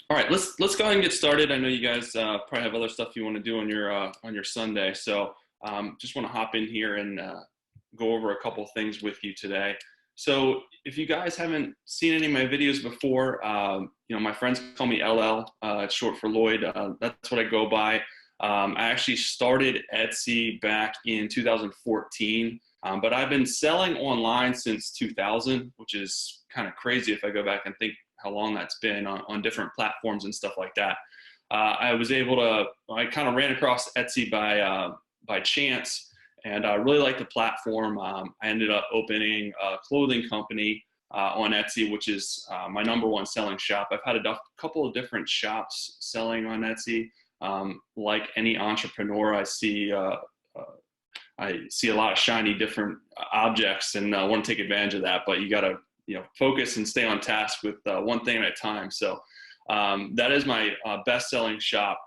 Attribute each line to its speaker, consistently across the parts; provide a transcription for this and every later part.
Speaker 1: All right, let's go ahead and get started. I know you guys probably have other stuff you want to do on your Sunday, so just want to hop in here and go over a couple things with you today. So if you guys haven't seen any of my videos before, my friends call me LL. It's short for Lloyd. That's what I go by. I actually started Etsy back in 2014, but I've been selling online since 2000, which is kind of crazy if I go back and think how long that's been on different platforms and stuff like that. I kind of ran across Etsy by chance, and I really liked the platform. I ended up opening a clothing company on Etsy, which is my #1 selling shop. I've had a couple of different shops selling on Etsy. Like any entrepreneur, I see a lot of shiny different objects and want to take advantage of that, but you got to focus and stay on task with one thing at a time. So that is my best-selling shop,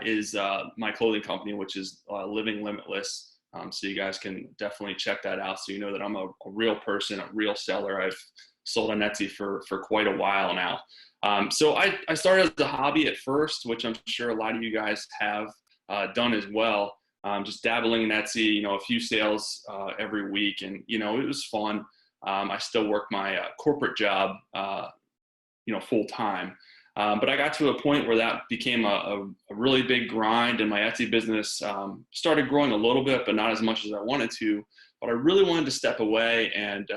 Speaker 1: is my clothing company, which is Living Limitless. So you guys can definitely check that out, so you know that I'm a real person, a real seller. I've sold on Etsy for quite a while now. So I started as a hobby at first, which I'm sure a lot of you guys have done as well. Just dabbling in Etsy, a few sales every week, and it was fun. I still work my corporate job, full time. But I got to a point where that became a really big grind, and my Etsy business started growing a little bit, but not as much as I wanted to. But I really wanted to step away and,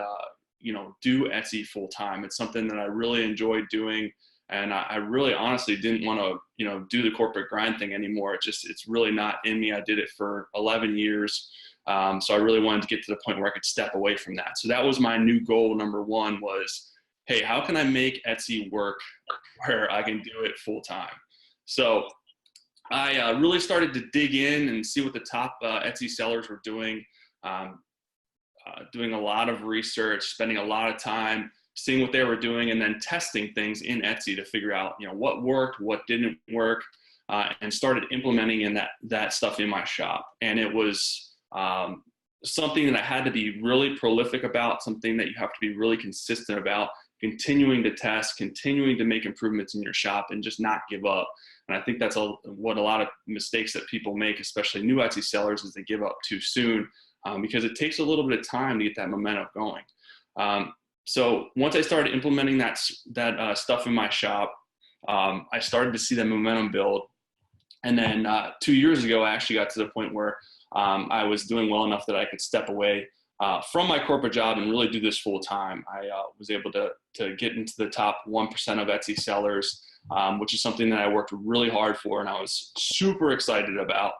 Speaker 1: do Etsy full time. It's something that I really enjoyed doing. And I really honestly didn't want to, do the corporate grind thing anymore. It's really not in me. I did it for 11 years. So I really wanted to get to the point where I could step away from that. So that was my new goal. #1 was, hey, how can I make Etsy work where I can do it full time? So I really started to dig in and see what the top Etsy sellers were doing, doing a lot of research, spending a lot of time seeing what they were doing, and then testing things in Etsy to figure out, what worked, what didn't work, and started implementing that stuff in my shop. And it was something that I had to be really prolific about, something that you have to be really consistent about, continuing to test, continuing to make improvements in your shop, and just not give up. And I think that's what a lot of mistakes that people make, especially new Etsy sellers, is they give up too soon, because it takes a little bit of time to get that momentum going. So once I started implementing that stuff in my shop, I started to see the momentum build. And then 2 years ago, I actually got to the point where I was doing well enough that I could step away from my corporate job and really do this full time. I was able to get into the top 1% of Etsy sellers, which is something that I worked really hard for, and I was super excited about.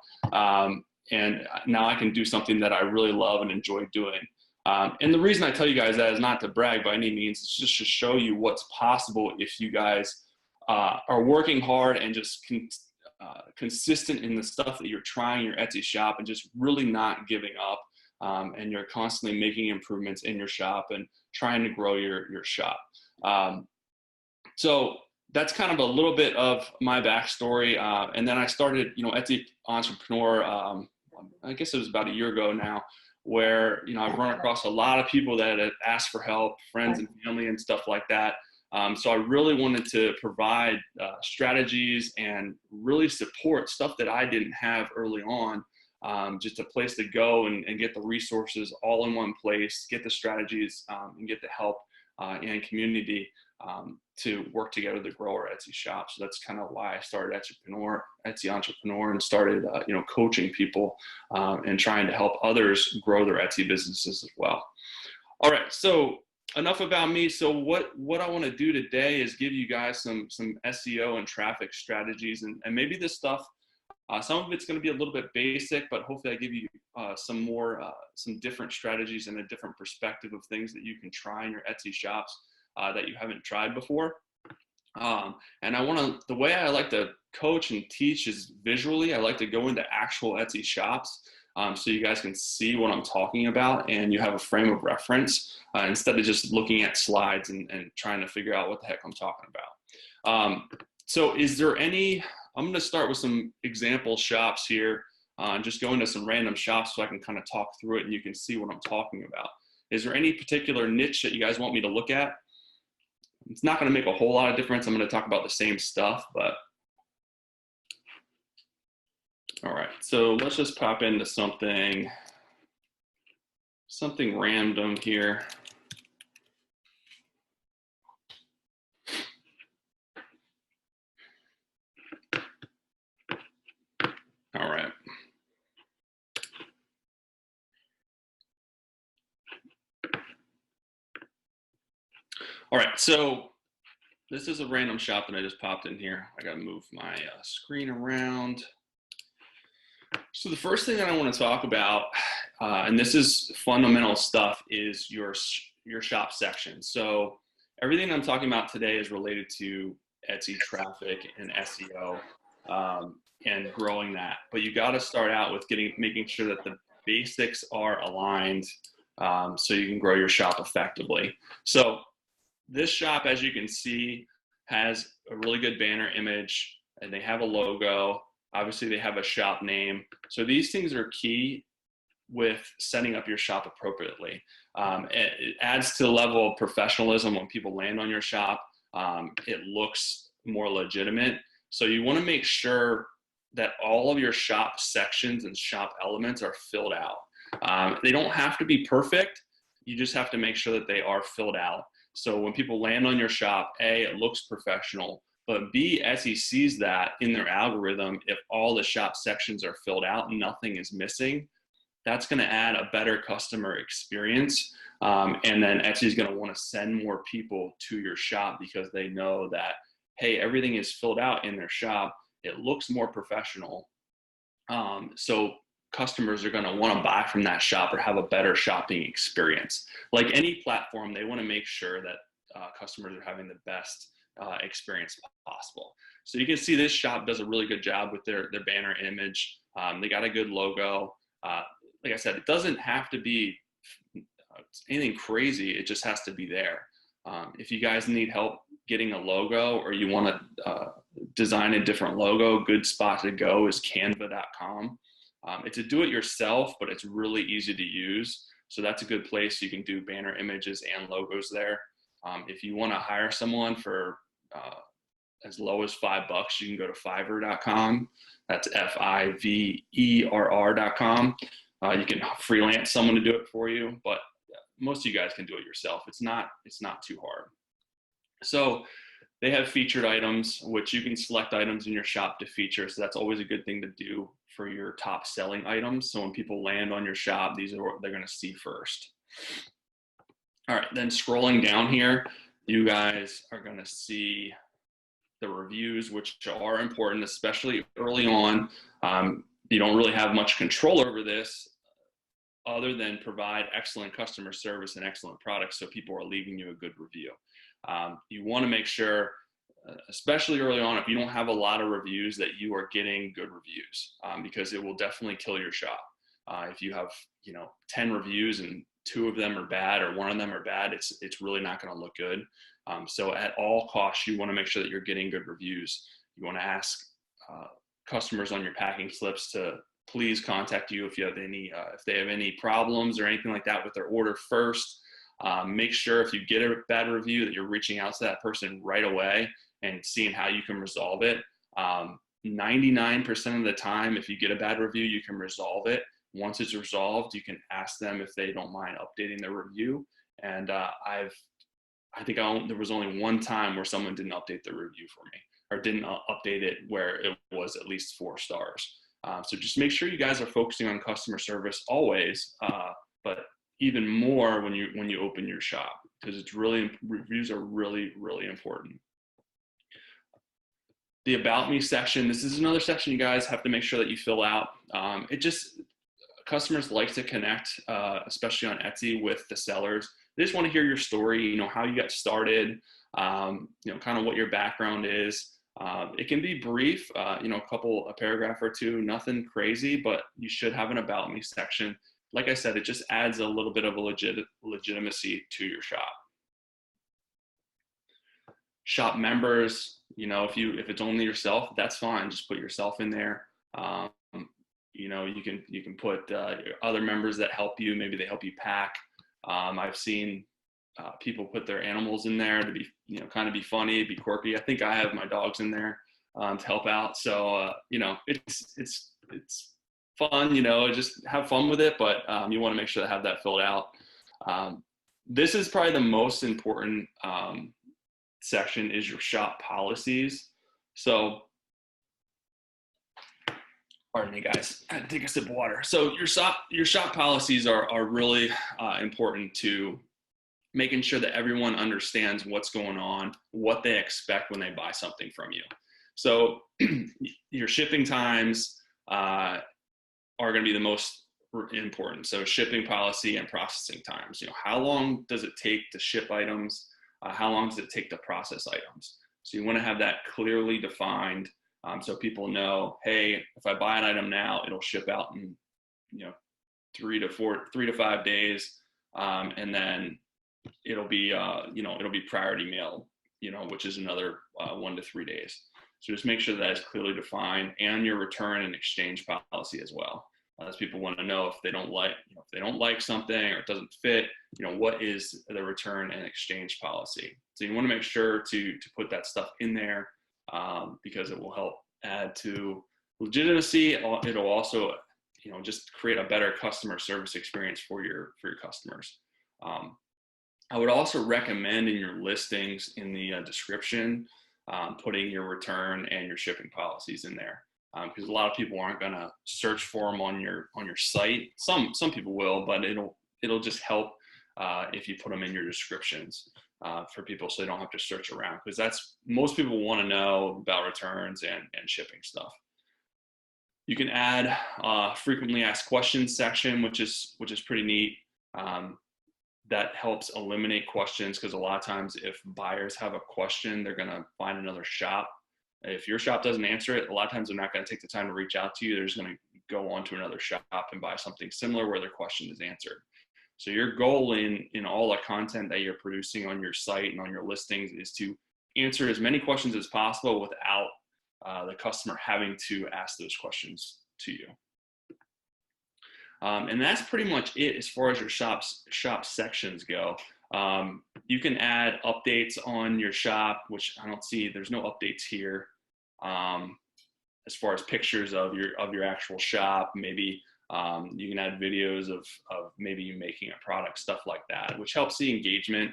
Speaker 1: And now I can do something that I really love and enjoy doing. And the reason I tell you guys that is not to brag by any means. It's just to show you what's possible if you guys are working hard and just consistent in the stuff that you're trying in your Etsy shop, and just really not giving up. And you're constantly making improvements in your shop and trying to grow your shop. So that's kind of a little bit of my backstory. And then I started, Etsy Entrepreneur, I guess it was about a year ago now, where, I've run across a lot of people that had asked for help, friends and family and stuff like that. So I really wanted to provide strategies and really support stuff that I didn't have early on. Just a place to go and get the resources all in one place, get the strategies, and get the help and community to work together to grow our Etsy shop. So that's kind of why I started Etsy Entrepreneur, and started coaching people and trying to help others grow their Etsy businesses as well. All right, so enough about me. So what I want to do today is give you guys some SEO and traffic strategies, and maybe this stuff, some of it's going to be a little bit basic, but hopefully I give you some different strategies and a different perspective of things that you can try in your Etsy shops that you haven't tried before. And the way I like to coach and teach is visually. I like to go into actual Etsy shops, so you guys can see what I'm talking about, and you have a frame of reference instead of just looking at slides and trying to figure out what the heck I'm talking about. So I'm going to start with some example shops here, just go into some random shops so I can kind of talk through it and you can see what I'm talking about. Is there any particular niche that you guys want me to look at? It's not going to make a whole lot of difference. I'm going to talk about the same stuff, but all right. So let's just pop into something random here. All right. All right, so this is a random shop that I just popped in here. I gotta move my screen around. So the first thing that I want to talk about, and this is fundamental stuff, is your shop section. So everything I'm talking about today is related to Etsy traffic and SEO, and growing that. But you got to start out with making sure that the basics are aligned, so you can grow your shop effectively. So this shop, as you can see, has a really good banner image, and they have a logo. Obviously, they have a shop name. So these things are key with setting up your shop appropriately. It adds to the level of professionalism when people land on your shop. It looks more legitimate. So you want to make sure that all of your shop sections and shop elements are filled out. They don't have to be perfect. You just have to make sure that they are filled out. So when people land on your shop, A, it looks professional, but B, Etsy sees that in their algorithm. If all the shop sections are filled out and nothing is missing, that's going to add a better customer experience. And then Etsy is going to want to send more people to your shop because they know that, hey, everything is filled out in their shop. It looks more professional. So customers are going to want to buy from that shop or have a better shopping experience. Like any platform, they want to make sure that customers are having the best experience possible. So you can see this shop does a really good job with their banner image. They got a good logo. Like I said, it doesn't have to be anything crazy. It just has to be there. If you guys need help getting a logo, or you want to design a different logo, good spot to go is canva.com. It's a do-it-yourself, but it's really easy to use. So that's a good place. You can do banner images and logos there. If you want to hire someone for as low as $5, you can go to fiverr.com. That's fiverr.com. You can freelance someone to do it for you, but most of you guys can do it yourself. It's not too hard. So they have featured items, which you can select items in your shop to feature. So that's always a good thing to do for your top selling items. So when people land on your shop, these are what they're going to see first. All right, then scrolling down here, you guys are going to see the reviews, which are important, especially early on. You don't really have much control over this other than provide excellent customer service and excellent products so people are leaving you a good review. You want to make sure, especially early on, if you don't have a lot of reviews, that you are getting good reviews, because it will definitely kill your shop. If you have 10 reviews and 2 of them are bad or 1 of them are bad, it's really not going to look good. So at all costs, you want to make sure that you're getting good reviews. You want to ask customers on your packing slips to please contact you if you have if they have any problems or anything like that with their order first. Make sure if you get a bad review that you're reaching out to that person right away and seeing how you can resolve it. 99% of the time, if you get a bad review, you can resolve it. Once it's resolved, you can ask them if they don't mind updating their review. And I think there was only one time where someone didn't update the review for me, or didn't update it where it was at least 4 stars. So just make sure you guys are focusing on customer service always, but even more when you open your shop, because reviews are really, really important. The About Me section, this is another section you guys have to make sure that you fill out. Customers like to connect, especially on Etsy, with the sellers. They just want to hear your story, how you got started, kind of what your background is. It can be brief, a paragraph or 2, nothing crazy, but you should have an About Me section. Like I said, it just adds a little bit of a legitimacy to your shop. Shop members, if it's only yourself, that's fine. Just put yourself in there. You can put other members that help you. Maybe they help you pack. I've seen people put their animals in there to be, kind of be funny, be quirky. I think I have my dogs in there to help out. So, it's fun, just have fun with it, but you want to make sure to have that filled out. This is probably the most important section is your shop policies. So, pardon me, guys, I had to take a sip of water. So your shop policies are really important to making sure that everyone understands what's going on, what they expect when they buy something from you. So your shipping times are going to be the most important. So shipping policy and processing times. How long does it take to ship items? How long does it take to process items? So you want to have that clearly defined, so people know, hey, if I buy an item now, it'll ship out in 3 to 5 days, and then it'll be priority mail, which is another 1 to 3 days. So just make sure that is clearly defined, and your return and exchange policy as well. As people want to know if they don't like something or it doesn't fit, what is the return and exchange policy. So you want to make sure to put that stuff in there, because it will help add to legitimacy. It'll also, just create a better customer service experience for your customers. I would also recommend in your listings in the description, putting your return and your shipping policies in there. Because a lot of people aren't going to search for them on your site. Some people will, but it'll just help if you put them in your descriptions for people, so they don't have to search around. Because that's most people want to know about returns and shipping stuff. You can add frequently asked questions section, which is pretty neat. That helps eliminate questions, because a lot of times if buyers have a question, they're going to find another shop. If your shop doesn't answer it, a lot of times they're not going to take the time to reach out to you. They're just going to go on to another shop and buy something similar where their question is answered. So your goal in all the content that you're producing on your site and on your listings is to answer as many questions as possible without the customer having to ask those questions to you. And that's pretty much it as far as your shop sections go. You can add updates on your shop, which I don't see, there's no updates here. As far as pictures of your actual shop, maybe you can add videos of maybe you making a product, stuff like that, which helps the engagement.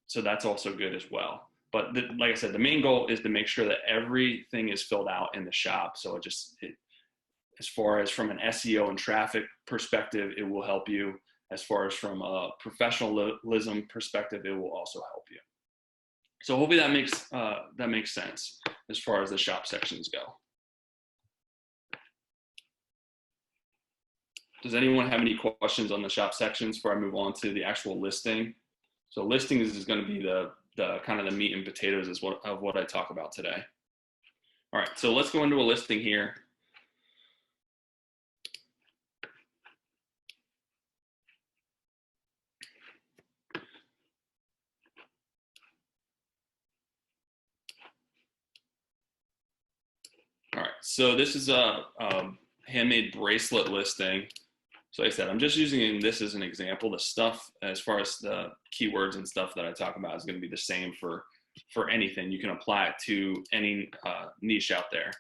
Speaker 1: So that's also good as well. But like I said, the main goal is to make sure that everything is filled out in the shop. So as far as from an SEO and traffic perspective, it will help you. As far as from a professionalism perspective, it will also help you. So hopefully that makes sense as far as the shop sections go. Does anyone have any questions on the shop sections before I move on to the actual listing? So listings is going to be the kind of the meat and potatoes of what I talk about today. All right, so let's go into a listing here. All right, so this is a handmade bracelet listing. So like I said, I'm just using this as an example. The stuff, as far as the keywords and stuff that I talk about, is going to be the same for anything. You can apply it to any niche out there.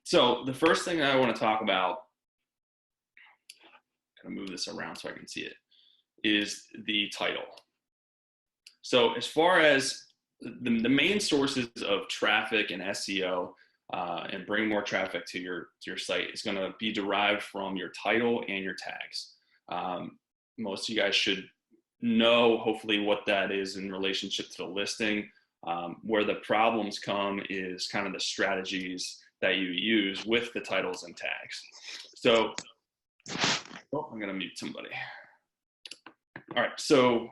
Speaker 1: So the first thing that I want to talk about, I'm going to move this around so I can see it, is the title. So as far as the main sources of traffic and SEO, and bring more traffic to your site is going to be derived from your title and your tags. Most of you guys should know, hopefully, what that is in relationship to the listing. Where the problems come is kind of the strategies that you use with the titles and tags. So, I'm going to mute somebody. All right, so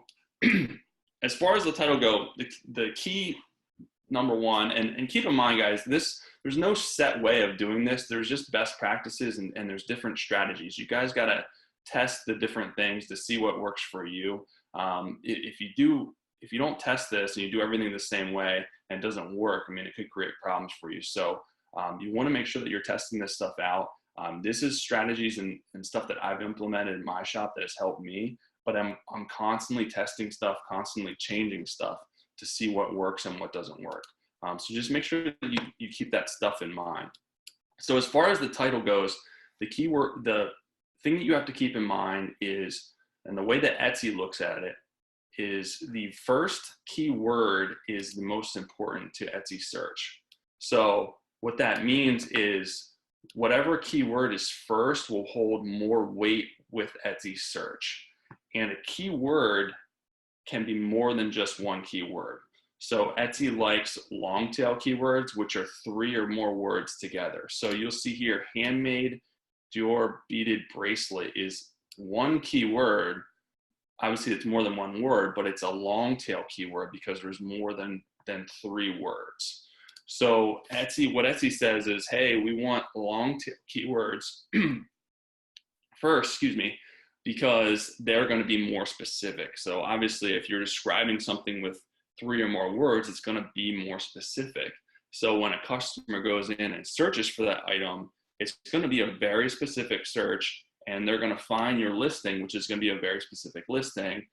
Speaker 1: as far as the title go, the key number one, and keep in mind, guys, there's no set way of doing this. There's just best practices and there's different strategies. You guys got to test the different things to see what works for you. If you don't test this and you do everything the same way and it doesn't work, I mean, it could create problems for you. So you want to make sure that you're testing this stuff out. This is strategies and stuff that I've implemented in my shop that has helped me. but I'm constantly testing stuff, constantly changing stuff to see what works and what doesn't work. So just make sure that you keep that stuff in mind. So as far as the title goes, the thing that you have to keep in mind is, and the way that Etsy looks at it, is the first keyword is the most important to Etsy search. So what that means is whatever keyword is first will hold more weight with Etsy search. And a keyword can be more than just one keyword. So Etsy likes long tail keywords, which are 3 or more words together. So you'll see here, handmade Dior beaded bracelet is one keyword. Obviously it's more than one word, but it's a long tail keyword because there's more than 3 words. So what Etsy says is, hey, we want long tail keywords first, because they're going to be more specific. So obviously if you're describing something with 3 or more words, it's going to be more specific. So when a customer goes in and searches for that item, it's going to be a very specific search, and they're going to find your listing, which is going to be a very specific listing.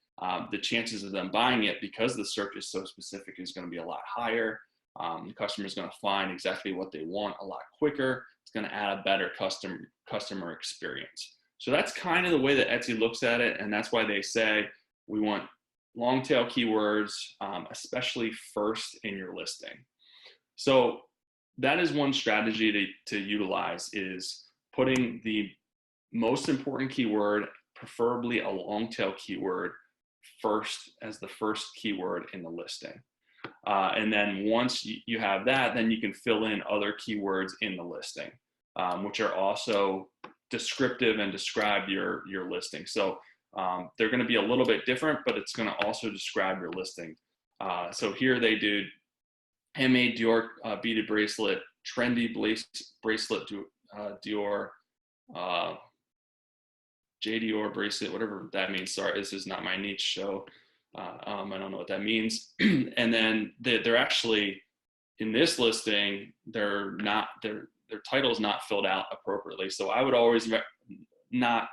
Speaker 1: The chances of them buying it, because the search is so specific, is going to be a lot higher. The customer is going to find exactly what they want a lot quicker. It's going to add a better customer experience. So that's kind of the way that Etsy looks at it, and that's why they say we want long tail keywords, especially first in your listing. So that is one strategy to utilize, is putting the most important keyword, preferably a long tail keyword, first as the first keyword in the listing. And then once you have that, then you can fill in other keywords in the listing, which are also descriptive and describe your listing. So they're going to be a little bit different, but it's going to also describe your listing. So here they do handmade Dior beaded bracelet, trendy bracelet Dior, J Dior bracelet, whatever that means. Sorry, this is not my niche, so I don't know what that means. And then they're actually, in this listing, their title is not filled out appropriately. So I would always not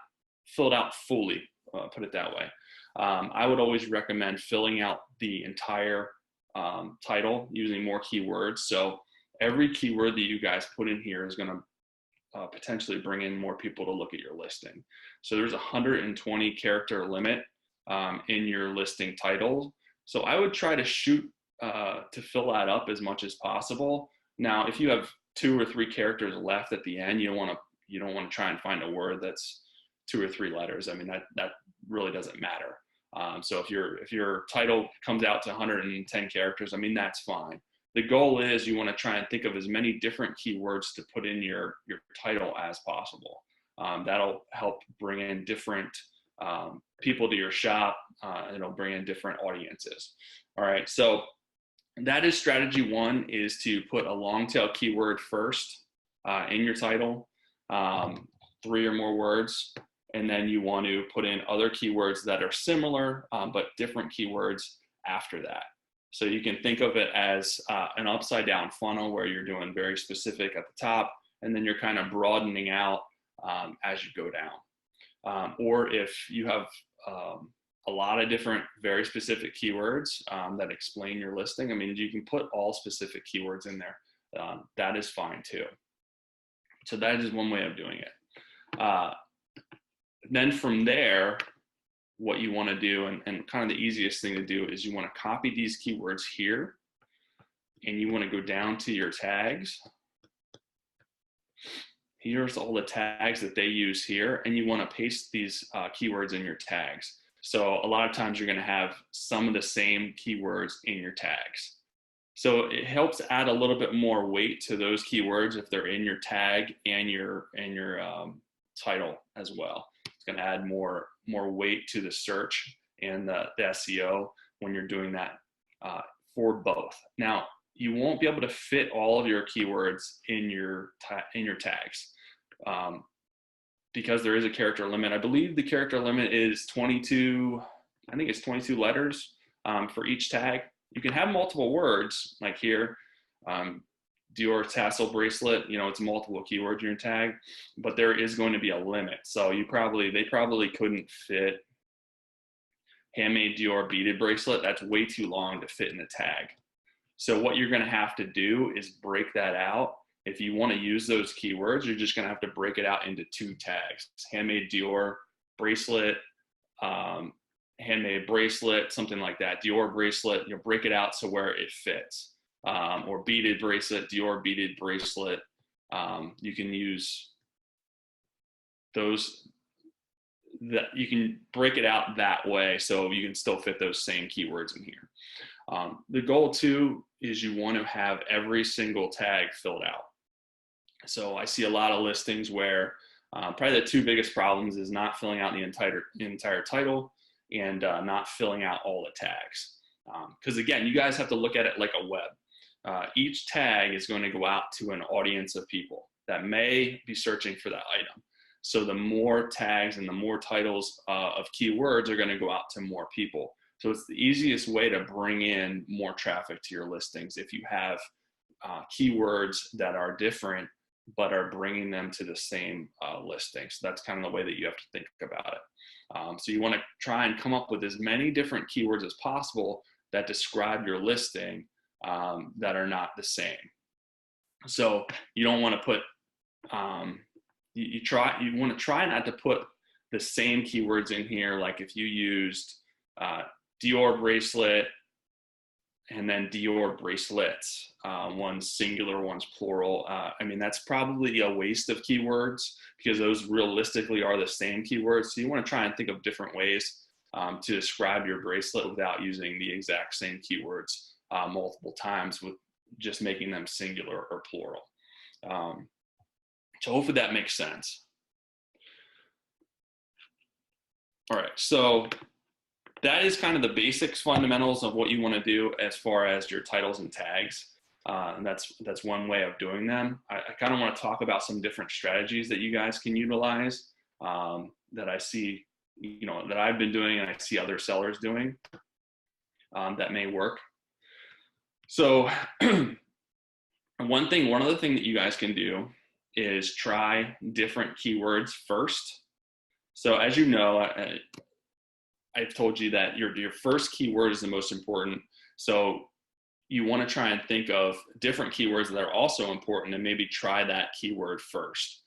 Speaker 1: filled out fully, put it that way. I would always recommend filling out the entire title using more keywords. So every keyword that you guys put in here is going to potentially bring in more people to look at your listing. So there's a 120 character limit in your listing title. So I would try to shoot to fill that up as much as possible. Now, if you have 2 or 3 characters left at the end, you don't want to try and find a word that's 2 or 3 letters. I mean, that really doesn't matter. So if your title comes out to 110 characters, I mean, that's fine. The goal is you want to try and think of as many different keywords to put in your title as possible. That'll help bring in different people to your shop. It'll bring in different audiences. All right, so that is strategy 1, is to put a long tail keyword first in your title, 3 or more words. And then you want to put in other keywords that are similar, but different keywords after that. So you can think of it as an upside down funnel, where you're doing very specific at the top, and then you're kind of broadening out as you go down. Or if you have a lot of different very specific keywords that explain your listing, I mean, you can put all specific keywords in there. That is fine too. So that is one way of doing it. Then from there, what you want to do, and kind of the easiest thing to do, is you want to copy these keywords here, and you want to go down to your tags. Here's all the tags that they use here, and you want to paste these keywords in your tags. So a lot of times you're going to have some of the same keywords in your tags. So it helps add a little bit more weight to those keywords if they're in your tag and your title as well. It's going to add more weight to the search and the SEO when you're doing that for both. Now, you won't be able to fit all of your keywords in your tags because there is a character limit. I believe the character limit is 22. I think it's 22 letters for each tag. You can have multiple words, like here, Dior tassel bracelet. It's multiple keywords in your tag, but there is going to be a limit. So they probably couldn't fit handmade Dior beaded bracelet, that's way too long to fit in the tag. So what you're going to have to do is break that out. If you want to use those keywords, you're just going to have to break it out into 2 tags: handmade Dior bracelet, handmade bracelet, something like that. Dior bracelet, you'll break it out so where it fits. Or beaded bracelet, Dior beaded bracelet. You can use those, that you can break it out that way so you can still fit those same keywords in here. The goal too is you want to have every single tag filled out. So I see a lot of listings where probably the 2 biggest problems is not filling out the entire title and not filling out all the tags. Because again, you guys have to look at it like a web. Each tag is going to go out to an audience of people that may be searching for that item. So the more tags and the more titles of keywords are going to go out to more people. So it's the easiest way to bring in more traffic to your listings if you have keywords that are different but are bringing them to the same listing. So that's kind of the way that you have to think about it. So you want to try and come up with as many different keywords as possible that describe your listing that are not the same. So you don't want to put you want to try not to put the same keywords in here. Like if you used Dior bracelet and then Dior bracelets, one's singular, one's plural. I mean, that's probably a waste of keywords because those realistically are the same keywords. So you want to try and think of different ways to describe your bracelet without using the exact same keywords multiple times, with just making them singular or plural. So hopefully that makes sense. All right, so that is kind of the basics, fundamentals of what you want to do as far as your titles and tags. And that's one way of doing them. I kind of want to talk about some different strategies that you guys can utilize that I see, that I've been doing and I see other sellers doing that may work. So one other thing that you guys can do is try different keywords first. So as you know, I've told you that your first keyword is the most important. So you want to try and think of different keywords that are also important and maybe try that keyword first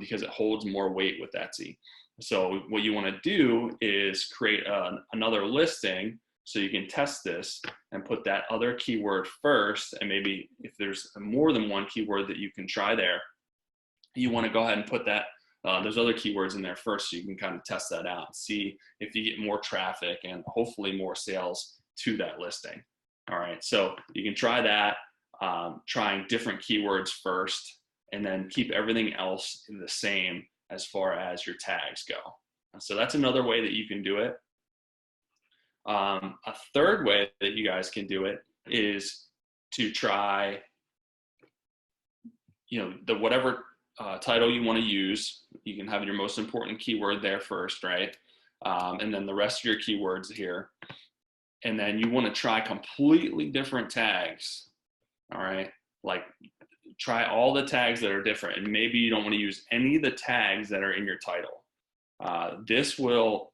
Speaker 1: because it holds more weight with Etsy. So what you want to do is create another listing so you can test this and put that other keyword first. And maybe if there's more than one keyword that you can try there, you want to go ahead and put that those other keywords in there first so you can kind of test that out and see if you get more traffic and hopefully more sales to that listing. All right, so you can try that, trying different keywords first, and then keep everything else the same as far as your tags go. So that's another way that you can do it. A third way that you guys can do it is to try, the whatever title you want to use. You can have your most important keyword there first, right? And then the rest of your keywords here. And then you want to try completely different tags, all right? Like try all the tags that are different, and maybe you don't want to use any of the tags that are in your title. This will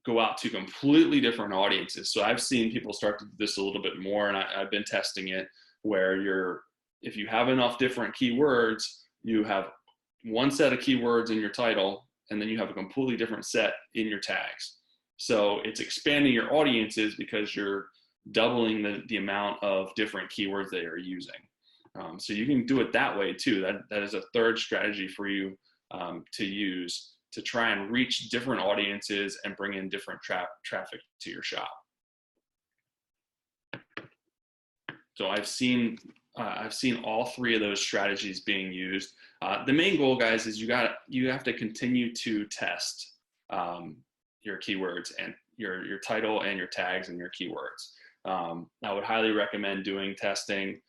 Speaker 1: go out to completely different audiences. So I've seen people start to do this a little bit more, and I've been testing it where if you have enough different keywords, you have one set of keywords in your title, and then you have a completely different set in your tags. So it's expanding your audiences because you're doubling the amount of different keywords that you're using. So you can do it that way too. That is a third strategy for you to use to try and reach different audiences and bring in different traffic to your shop. So I've seen all 3 of those strategies being used. The main goal, guys, is you have to continue to test your keywords and your title and your tags and your keywords. I would highly recommend doing testing,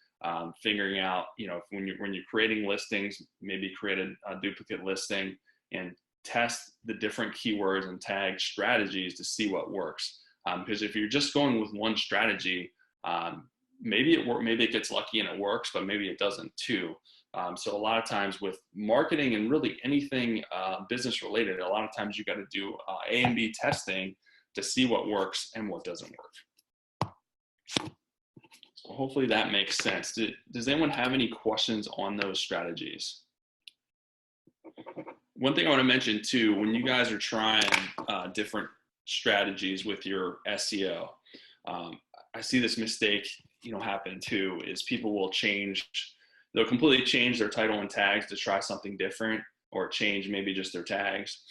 Speaker 1: figuring out, when you're creating listings, maybe create a duplicate listing and test the different keywords and tag strategies to see what works. Because if you're just going with one strategy, maybe it gets lucky and it works, but maybe it doesn't too. So a lot of times with marketing and really anything business related, a lot of times you got to do A and B testing to see what works and what doesn't work. So hopefully that makes sense. Does anyone have any questions on those strategies? One thing I want to mention too, when you guys are trying different strategies with your SEO, I see this mistake, happen too, is people will they'll completely change their title and tags to try something different, or change maybe just their tags,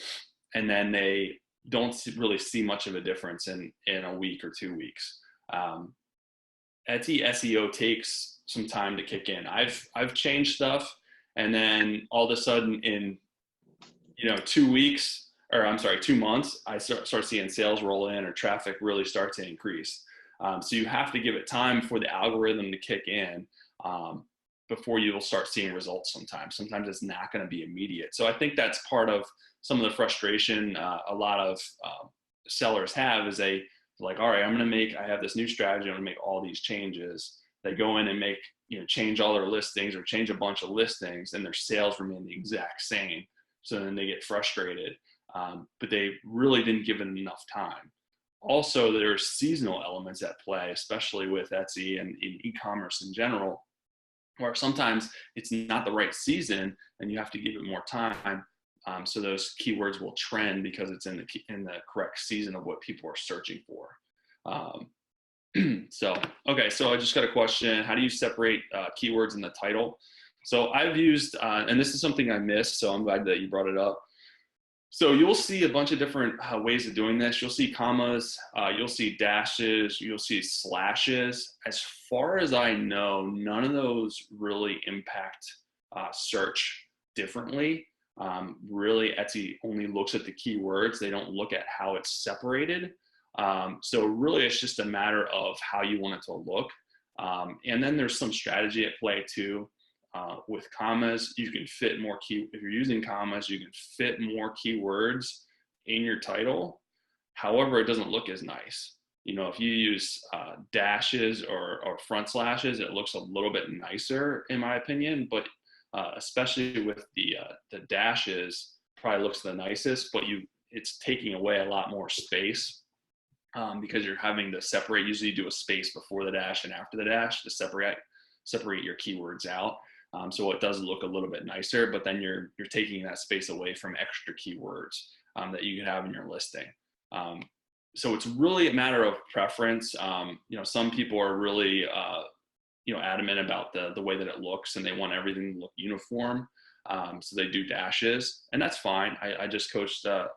Speaker 1: and then they don't really see much of a difference in a week or 2 weeks. Etsy SEO takes some time to kick in. I've changed stuff, and then all of a sudden in 2 weeks, or I'm sorry, 2 months, I start seeing sales roll in or traffic really start to increase. So you have to give it time for the algorithm to kick in before you will start seeing results sometimes. Sometimes it's not going to be immediate. So I think that's part of some of the frustration a lot of sellers have, is they like, all right, I have this new strategy, I'm going to make all these changes. They go in and change all their listings or change a bunch of listings, and their sales remain the exact same. So then they get frustrated, but they really didn't give it enough time. Also, there's seasonal elements at play, especially with Etsy and in e-commerce in general, where sometimes it's not the right season and you have to give it more time. So those keywords will trend because it's in the correct season of what people are searching for. So I just got a question. How do you separate keywords in the title? So I've used, and this is something I missed, so I'm glad that you brought it up. So you'll see a bunch of different ways of doing this. You'll see commas, you'll see dashes, you'll see slashes. As far as I know, none of those really impact search differently. Really, Etsy only looks at the keywords. They don't look at how it's separated. So really, it's just a matter of how you want it to look. And then there's some strategy at play too. With commas, you can fit more if you're using commas, you can fit more keywords in your title. However, it doesn't look as nice. If you use dashes or front slashes, it looks a little bit nicer in my opinion, but especially with the dashes, probably looks the nicest, but it's taking away a lot more space because you're having to separate. Usually you do a space before the dash and after the dash to separate your keywords out. So it does look a little bit nicer, but then you're taking that space away from extra keywords that you could have in your listing. So it's really a matter of preference. Some people are really adamant about the way that it looks, and they want everything to look uniform. So they do dashes, and that's fine. I just coached a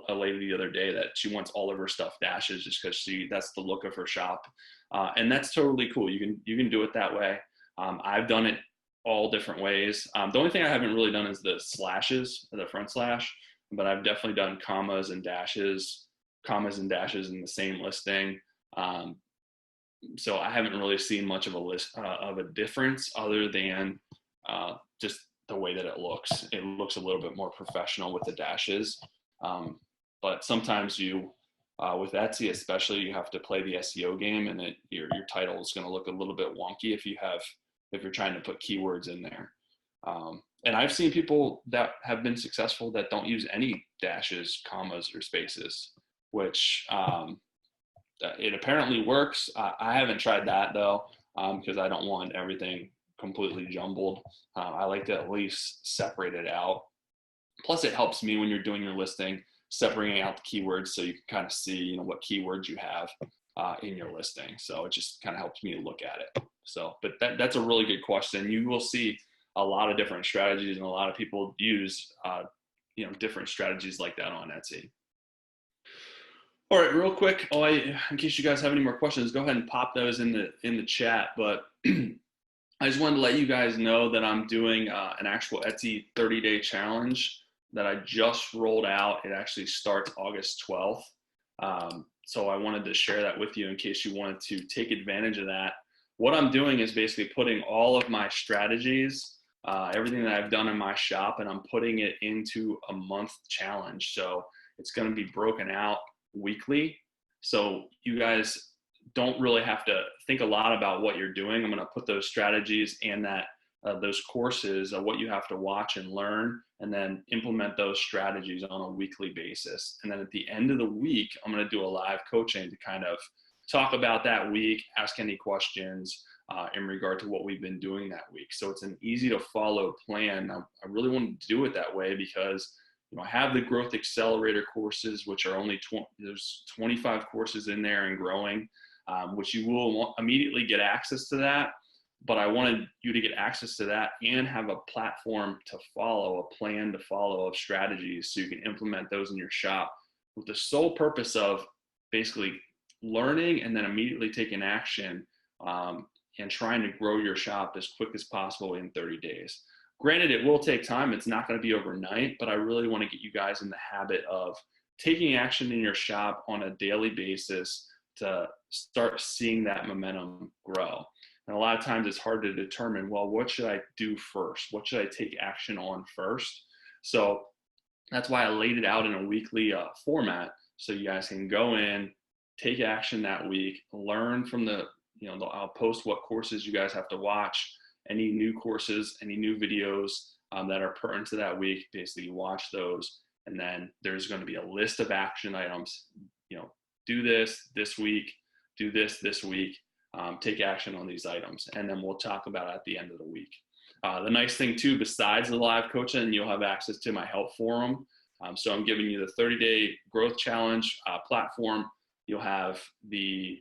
Speaker 1: lady the other day that she wants all of her stuff dashes just because that's the look of her shop, and that's totally cool. You can do it that way. I've done it all different ways. The only thing I haven't really done is the slashes, the front slash, but I've definitely done commas and dashes in the same listing. So I haven't really seen much of a difference other than just the way that it looks. It looks a little bit more professional with the dashes. But sometimes with Etsy especially, you have to play the SEO game, and your title is going to look a little bit wonky if you're trying to put keywords in there. And I've seen people that have been successful that don't use any dashes, commas, or spaces, which it apparently works. I haven't tried that though, because I don't want everything completely jumbled. I like to at least separate it out. Plus, it helps me when you're doing your listing, separating out the keywords so you can kind of see, what keywords you have in your listing. So it just kind of helps me look at it. So, but that's a really good question. You will see a lot of different strategies, and a lot of people use, different strategies like that on Etsy. All right, real quick, in case you guys have any more questions, go ahead and pop those in the chat. But I just wanted to let you guys know that I'm doing an actual Etsy 30-day challenge that I just rolled out. It actually starts August 12th. So I wanted to share that with you in case you wanted to take advantage of that. What I'm doing is basically putting all of my strategies, everything that I've done in my shop, and I'm putting it into a month challenge. So it's going to be broken out weekly. So you guys don't really have to think a lot about what you're doing. I'm going to put those strategies and that those courses, what you have to watch and learn, and then implement those strategies on a weekly basis. And then at the end of the week, I'm going to do a live coaching to kind of talk about that week, ask any questions in regard to what we've been doing that week. So it's an easy to follow plan. I really wanted to do it that way because I have the growth accelerator courses, which are only there's 25 courses in there and growing, which you will immediately get access to that. But I wanted you to get access to that and have a platform to follow, a plan to follow of strategies so you can implement those in your shop with the sole purpose of basically learning and then immediately taking action and trying to grow your shop as quick as possible in 30 days. Granted, it will take time. It's not going to be overnight, but I really want to get you guys in the habit of taking action in your shop on a daily basis to start seeing that momentum grow. And a lot of times it's hard to determine, well, what should I do first? What should I take action on first? So that's why I laid it out in a weekly format so you guys can go in, take action that week, learn from I'll post what courses you guys have to watch, any new courses, any new videos that are pertinent to that week. Basically, you watch those, and then there's going to be a list of action items. Do this week, do this week, take action on these items, and then we'll talk about it at the end of the week. The nice thing too, besides the live coaching, you'll have access to my help forum. So I'm giving you the 30-day growth challenge platform. You'll have the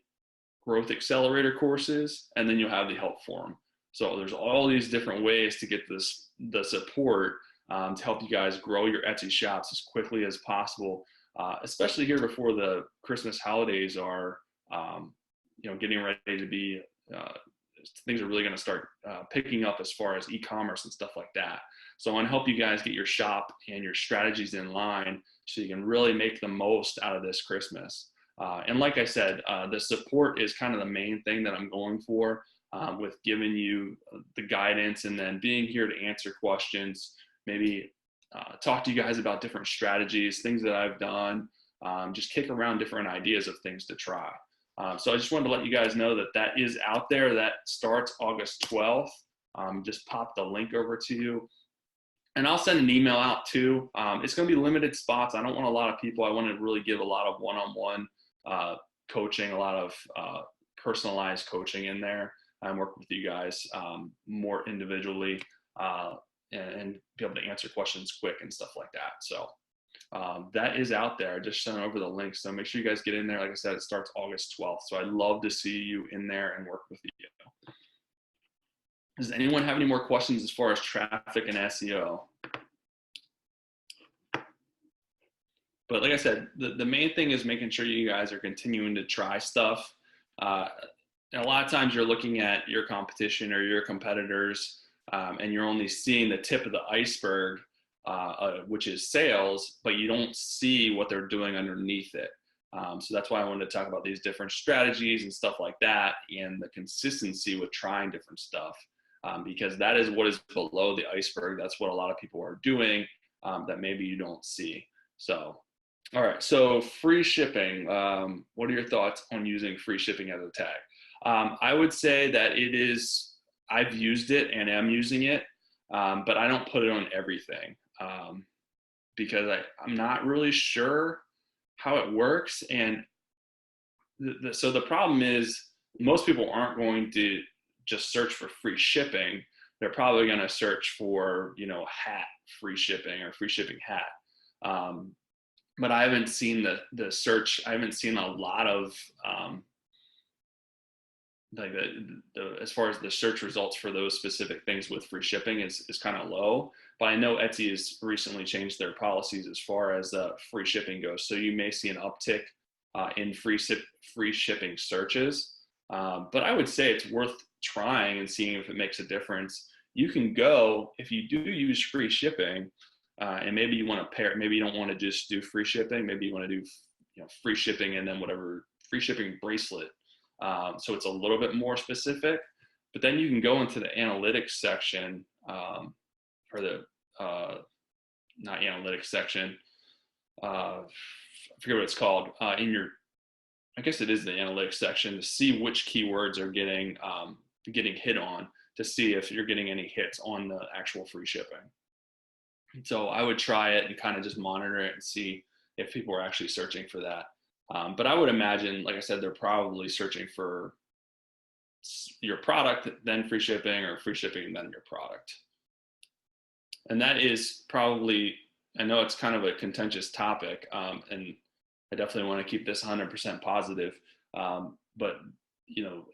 Speaker 1: growth accelerator courses, and then you'll have the help forum. So there's all these different ways to get the support to help you guys grow your Etsy shops as quickly as possible, especially here before the Christmas holidays are, getting ready to be, things are really going to start picking up as far as e-commerce and stuff like that. So I want to help you guys get your shop and your strategies in line so you can really make the most out of this Christmas. And like I said, the support is kind of the main thing that I'm going for with giving you the guidance and then being here to answer questions, maybe talk to you guys about different strategies, things that I've done, just kick around different ideas of things to try. So I just wanted to let you guys know that is out there. That starts August 12th. Just pop the link over to you. And I'll send an email out too. It's going to be limited spots. I don't want a lot of people. I want to really give a lot of one-on-one coaching, a lot of personalized coaching in there, and work with you guys more individually and be able to answer questions quick and stuff like that. So that is out there. I just sent over the link. So make sure you guys get in there. Like I said, it starts August 12th. So I'd love to see you in there and work with you. Does anyone have any more questions as far as traffic and SEO? But like I said, the main thing is making sure you guys are continuing to try stuff. And a lot of times you're looking at your competition or your competitors, and you're only seeing the tip of the iceberg, which is sales, but you don't see what they're doing underneath it. So that's why I wanted to talk about these different strategies and stuff like that, and the consistency with trying different stuff, because that is what is below the iceberg. That's what a lot of people are doing that maybe you don't see. So, all right. So free shipping. What are your thoughts on using free shipping as a tag? I would say that I've used it and am using it, but I don't put it on everything because I'm not really sure how it works. And so the problem is most people aren't going to just search for free shipping. They're probably going to search for, hat free shipping or free shipping hat. But I haven't seen the search. I haven't seen a lot of like as far as the search results for those specific things with free shipping is kind of low. But I know Etsy has recently changed their policies as far as free shipping goes. So you may see an uptick in free shipping searches. But I would say it's worth trying and seeing if it makes a difference. You can go, if you do use free shipping, and maybe you want to pair, maybe you don't want to just do free shipping. Maybe you want to do free shipping and then whatever free shipping bracelet. So it's a little bit more specific, but then you can go into the analytics section, or the, not analytics section. I forget what it's called, I guess it is the analytics section, to see which keywords are getting hit on. to see if you're getting any hits on the actual free shipping. So I would try it and kind of just monitor it and see if people are actually searching for that. But I would imagine, like I said, they're probably searching for your product, then free shipping, or free shipping, then your product. And that is probably, I know it's kind of a contentious topic, and I definitely want to keep this 100% positive. But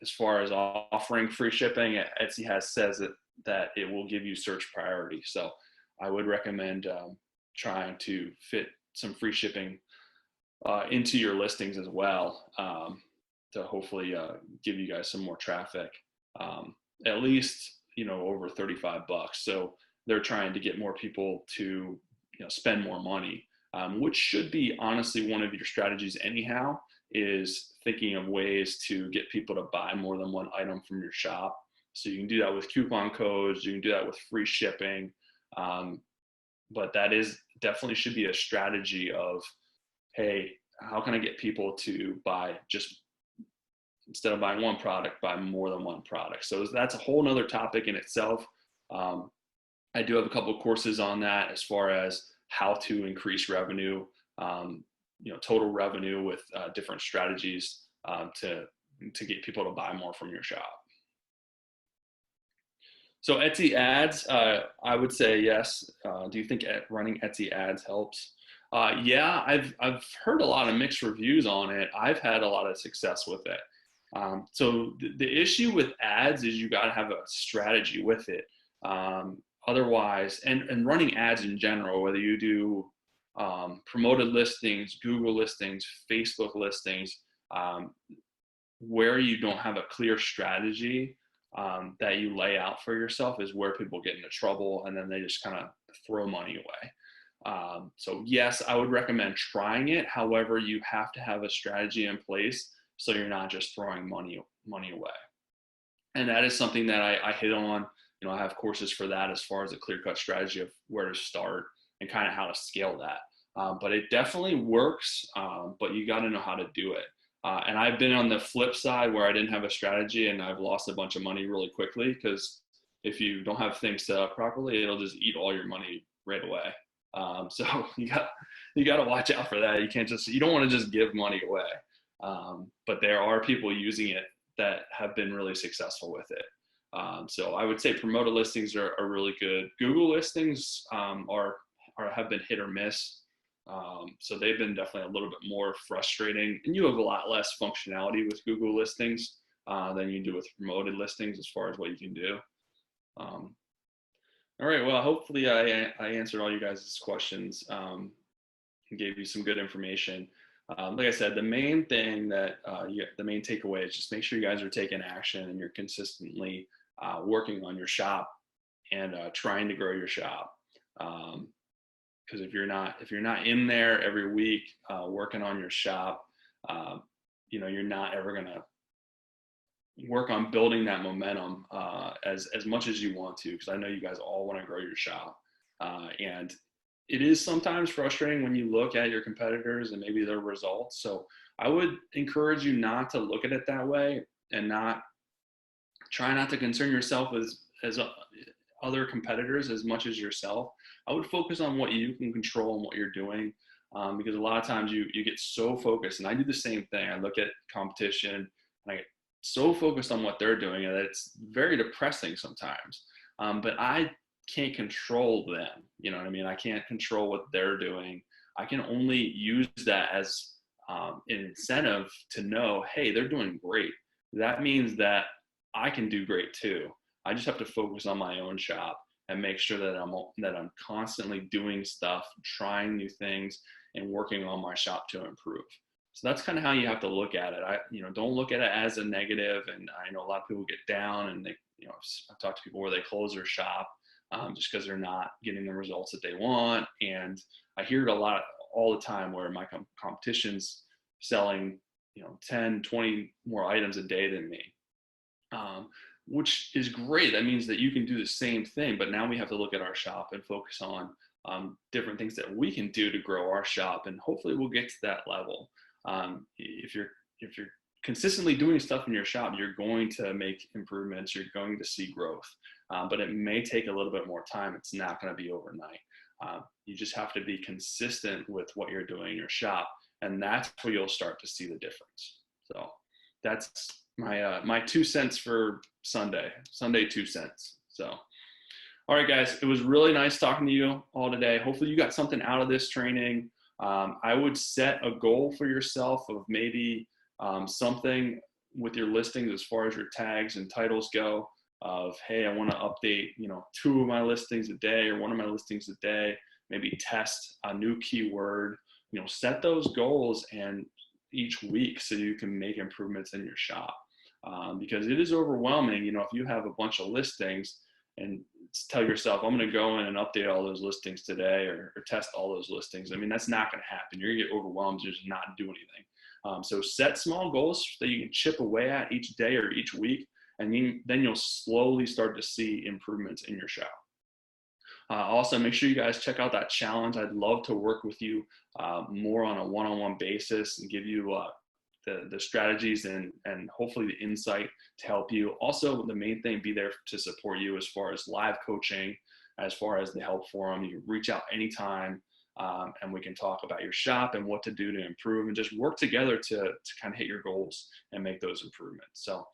Speaker 1: as far as offering free shipping, Etsy says that it will give you search priority. So I would recommend trying to fit some free shipping into your listings as well, to hopefully give you guys some more traffic, at least over $35. So they're trying to get more people to spend more money, which should be honestly one of your strategies anyhow, is thinking of ways to get people to buy more than one item from your shop. So you can do that with coupon codes, you can do that with free shipping, but that is definitely should be a strategy of, hey, how can I get people to buy, just instead of buying one product, buy more than one product? So that's a whole nother topic in itself. I do have a couple of courses on that as far as how to increase revenue, total revenue with different strategies to get people to buy more from your shop. So Etsy ads, I would say yes. Do you think running Etsy ads helps? Yeah, I've heard a lot of mixed reviews on it. I've had a lot of success with it. So the issue with ads is you got to have a strategy with it. Otherwise, and running ads in general, whether you do promoted listings, Google listings, Facebook listings, where you don't have a clear strategy that you lay out for yourself is where people get into trouble, and then they just kind of throw money away. So yes, I would recommend trying it. However, you have to have a strategy in place so you're not just throwing money away. And that is something that I hit on. I have courses for that as far as a clear-cut strategy of where to start and kind of how to scale that. But it definitely works, but you got to know how to do it. And I've been on the flip side where I didn't have a strategy and I've lost a bunch of money really quickly, because if you don't have things set up properly, it'll just eat all your money right away. So you got to watch out for that. You don't want to just give money away. But there are people using it that have been really successful with it. So I would say promoted listings are really good. Google listings have been hit or miss. So they've been definitely a little bit more frustrating, and you have a lot less functionality with Google listings than you do with promoted listings as far as what you can do. All right, well, hopefully I answered all you guys' questions and gave you some good information. Like I said, the main thing the main takeaway is just make sure you guys are taking action and you're consistently working on your shop and trying to grow your shop. Because if you're not in there every week working on your shop, you're not ever gonna work on building that momentum as much as you want to. Because I know you guys all want to grow your shop, and it is sometimes frustrating when you look at your competitors and maybe their results. So I would encourage you not to look at it that way, and try not to concern yourself as other competitors as much as yourself. I would focus on what you can control and what you're doing, because a lot of times you get so focused, and I do the same thing. I look at competition and I get so focused on what they're doing that it's very depressing sometimes. But I can't control them. You know what I mean? I can't control what they're doing. I can only use that as an incentive to know, hey, they're doing great. That means that I can do great too. I just have to focus on my own shop and make sure that I'm constantly doing stuff, trying new things, and working on my shop to improve. So that's kind of how you have to look at it. Don't look at it as a negative. And I know a lot of people get down, and I've talked to people where they close their shop just because they're not getting the results that they want. And I hear it all the time where my competition's selling, 10, 20 more items a day than me. Which is great. That means that you can do the same thing, but now we have to look at our shop and focus on different things that we can do to grow our shop, and hopefully we'll get to that level. If you're consistently doing stuff in your shop, you're going to make improvements. You're going to see growth, but it may take a little bit more time. It's not going to be overnight. You just have to be consistent with what you're doing in your shop, and that's where you'll start to see the difference. So that's my 2 cents for Sunday. Sunday 2 cents. So. All right, guys, it was really nice talking to you all today. Hopefully you got something out of this training. I would set a goal for yourself of maybe something with your listings as far as your tags and titles go of, hey, I want to update, 2 of my listings a day or 1 of my listings a day, maybe test a new keyword, set those goals and each week so you can make improvements in your shop. Because it is overwhelming, if you have a bunch of listings and tell yourself, I'm going to go in and update all those listings today or test all those listings. I mean, that's not going to happen. You're going to get overwhelmed to just not do anything. So set small goals that you can chip away at each day or each week, and then you'll slowly start to see improvements in your shop. Also, make sure you guys check out that challenge. I'd love to work with you more on a one-on-one basis and give you the strategies and hopefully the insight to help you. Also, the main thing, be there to support you as far as live coaching, as far as the help forum. You can reach out anytime and we can talk about your shop and what to do to improve and just work together to kind of hit your goals and make those improvements. So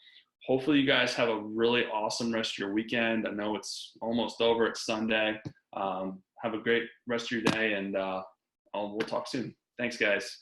Speaker 1: hopefully you guys have a really awesome rest of your weekend. I know it's almost over. It's Sunday. Have a great rest of your day, and we'll talk soon. Thanks, guys.